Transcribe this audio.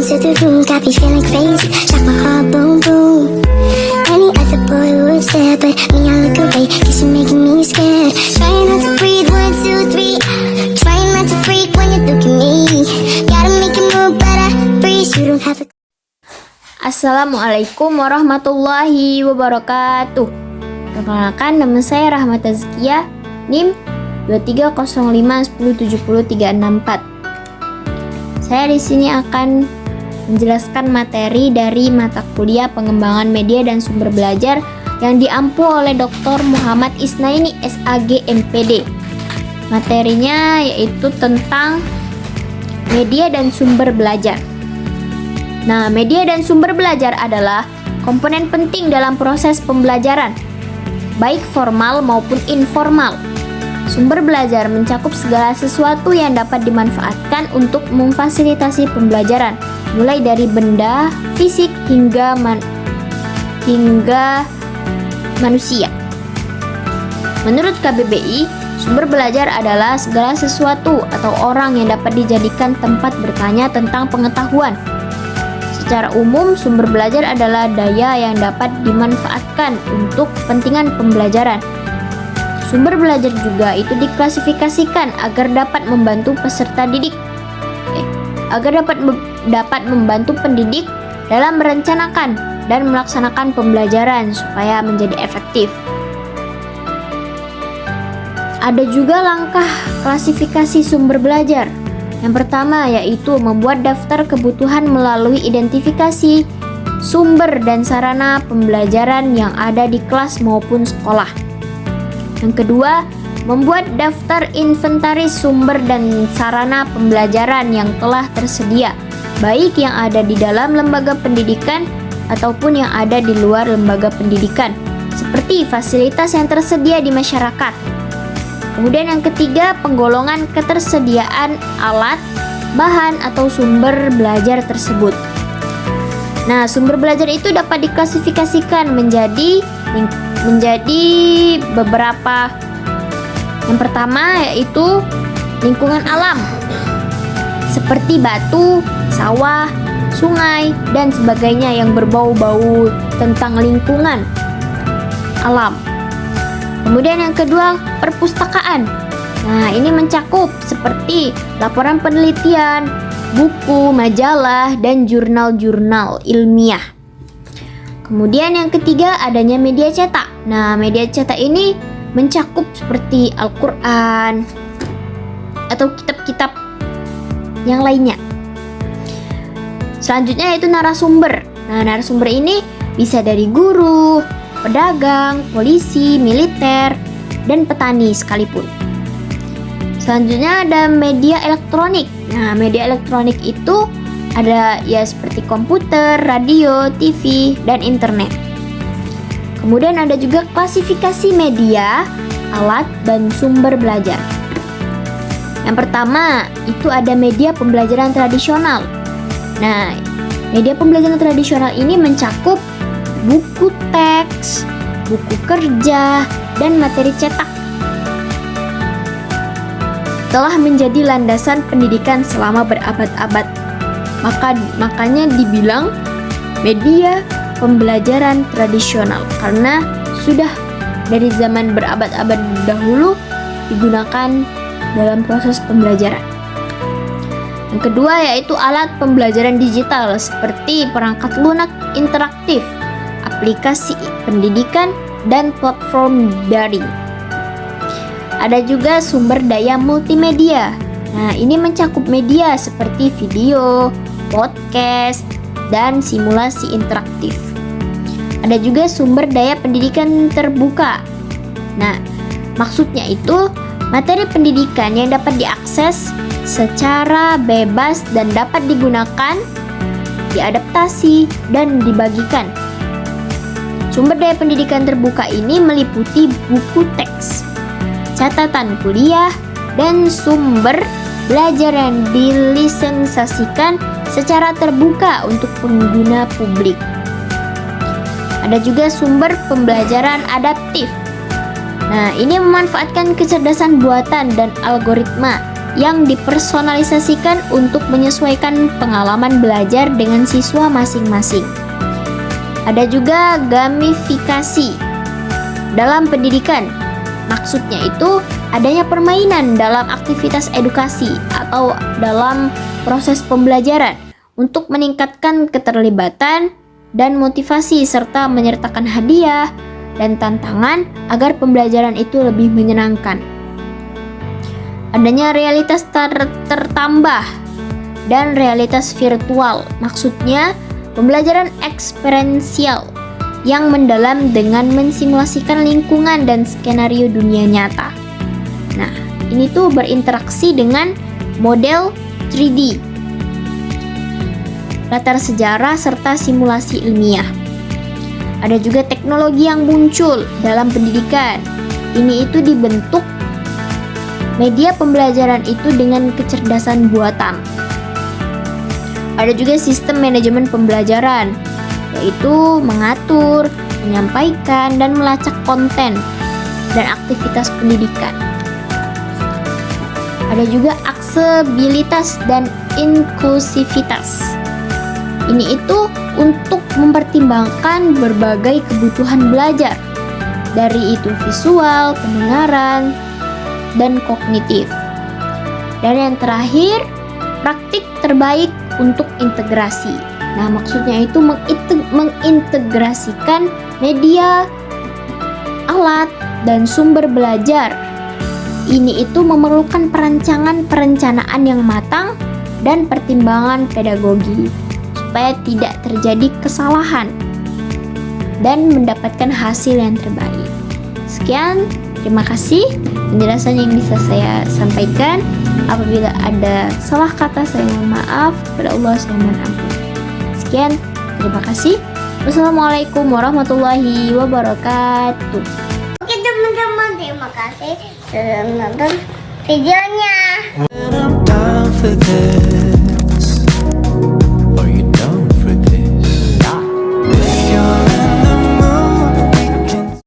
to the room, got me feeling crazy. Shock my heart, boom, boom. Any other boy would stare, but me, I look away, cause you're making me scared. Trying not to breathe, 1, 2, 3. Trying not to freak when you look at me. Gotta make it move, but I freeze. You don't have a... Assalamualaikum warahmatullahi wabarakatuh. Perkenalkan, nama saya Rahmat Tazkiyah, NIM 2305107034. Saya di sini akan menjelaskan materi dari mata kuliah pengembangan media dan sumber belajar yang diampu oleh Dr. Muhammad Isnaini SAG MPD. Materinya yaitu tentang media dan sumber belajar. Nah, media dan sumber belajar adalah komponen penting dalam proses pembelajaran, baik formal maupun informal. Sumber belajar mencakup segala sesuatu yang dapat dimanfaatkan untuk memfasilitasi pembelajaran, mulai dari benda, fisik, hingga manusia. Menurut KBBI, sumber belajar adalah segala sesuatu atau orang yang dapat dijadikan tempat bertanya tentang pengetahuan. Secara umum, sumber belajar adalah daya yang dapat dimanfaatkan untuk kepentingan pembelajaran. Sumber belajar juga itu diklasifikasikan agar dapat membantu peserta didik, dapat membantu pendidik dalam merencanakan dan melaksanakan pembelajaran supaya menjadi efektif. Ada juga langkah klasifikasi sumber belajar. Yang pertama yaitu membuat daftar kebutuhan melalui identifikasi sumber dan sarana pembelajaran yang ada di kelas maupun sekolah. Yang kedua, membuat daftar inventaris sumber dan sarana pembelajaran yang telah tersedia, baik yang ada di dalam lembaga pendidikan ataupun yang ada di luar lembaga pendidikan, seperti fasilitas yang tersedia di masyarakat. Kemudian yang ketiga, penggolongan ketersediaan alat, bahan, atau sumber belajar tersebut. Nah, sumber belajar itu dapat diklasifikasikan menjadi beberapa. Yang pertama yaitu lingkungan alam, seperti batu, sawah, sungai, dan sebagainya yang berbau-bau tentang lingkungan alam. Kemudian yang kedua, perpustakaan. Nah, ini mencakup seperti laporan penelitian, buku, majalah, dan jurnal-jurnal ilmiah. Kemudian yang ketiga, adanya media cetak. Nah, media cetak ini mencakup seperti Al-Quran atau kitab-kitab yang lainnya. Selanjutnya yaitu narasumber. Nah, narasumber ini bisa dari guru, pedagang, polisi, militer, dan petani sekalipun. Selanjutnya ada media elektronik. Nah, media elektronik itu ada ya seperti komputer, radio, TV, dan internet. Kemudian ada juga klasifikasi media, alat, dan sumber belajar. Yang pertama itu ada media pembelajaran tradisional. Nah, media pembelajaran tradisional ini mencakup buku teks, buku kerja, dan materi cetak. Telah menjadi landasan pendidikan selama berabad-abad. Makanya dibilang media pembelajaran tradisional karena sudah dari zaman berabad-abad dahulu digunakan dalam proses pembelajaran. Yang kedua yaitu alat pembelajaran digital seperti perangkat lunak interaktif, aplikasi pendidikan, dan platform daring. Ada juga sumber daya multimedia. Nah, ini mencakup media seperti video, podcast, dan simulasi interaktif. Ada juga sumber daya pendidikan terbuka. Nah, maksudnya itu materi pendidikan yang dapat diakses secara bebas dan dapat digunakan, diadaptasi, dan dibagikan. Sumber daya pendidikan terbuka ini meliputi buku teks, catatan kuliah, dan sumber belajar yang dilisensiasikan secara terbuka untuk pengguna publik. Ada juga sumber pembelajaran adaptif. Nah, ini memanfaatkan kecerdasan buatan dan algoritma yang dipersonalisasikan untuk menyesuaikan pengalaman belajar dengan siswa masing-masing. Ada juga gamifikasi dalam pendidikan. Maksudnya itu adanya permainan dalam aktivitas edukasi atau dalam proses pembelajaran untuk meningkatkan keterlibatan dan motivasi serta menyertakan hadiah dan tantangan agar pembelajaran itu lebih menyenangkan. Adanya realitas tertambah dan realitas virtual. Maksudnya pembelajaran eksperiensial yang mendalam dengan mensimulasikan lingkungan dan skenario dunia nyata. Nah, ini tuh berinteraksi dengan model 3D, latar sejarah serta simulasi ilmiah. Ada juga teknologi yang muncul dalam pendidikan. Ini itu dibentuk media pembelajaran itu dengan kecerdasan buatan. Ada juga sistem manajemen pembelajaran, yaitu mengatur, menyampaikan, dan melacak konten dan aktivitas pendidikan. Ada juga aksesibilitas dan inklusivitas. Ini itu untuk mempertimbangkan berbagai kebutuhan belajar, dari itu visual, pendengaran, dan kognitif. Dan yang terakhir, praktik terbaik untuk integrasi. Nah, maksudnya itu mengintegrasikan media, alat, dan sumber belajar. Ini itu memerlukan perencanaan yang matang dan pertimbangan pedagogi supaya tidak terjadi kesalahan dan mendapatkan hasil yang terbaik. Sekian, terima kasih penjelasan yang bisa saya sampaikan. Apabila ada salah kata, saya mohon maaf. Kepada Allah saya mohon ampun. Sekian, terima kasih. Wassalamualaikum warahmatullahi wabarakatuh. Oke teman-teman, terima kasih sudah menonton videonya.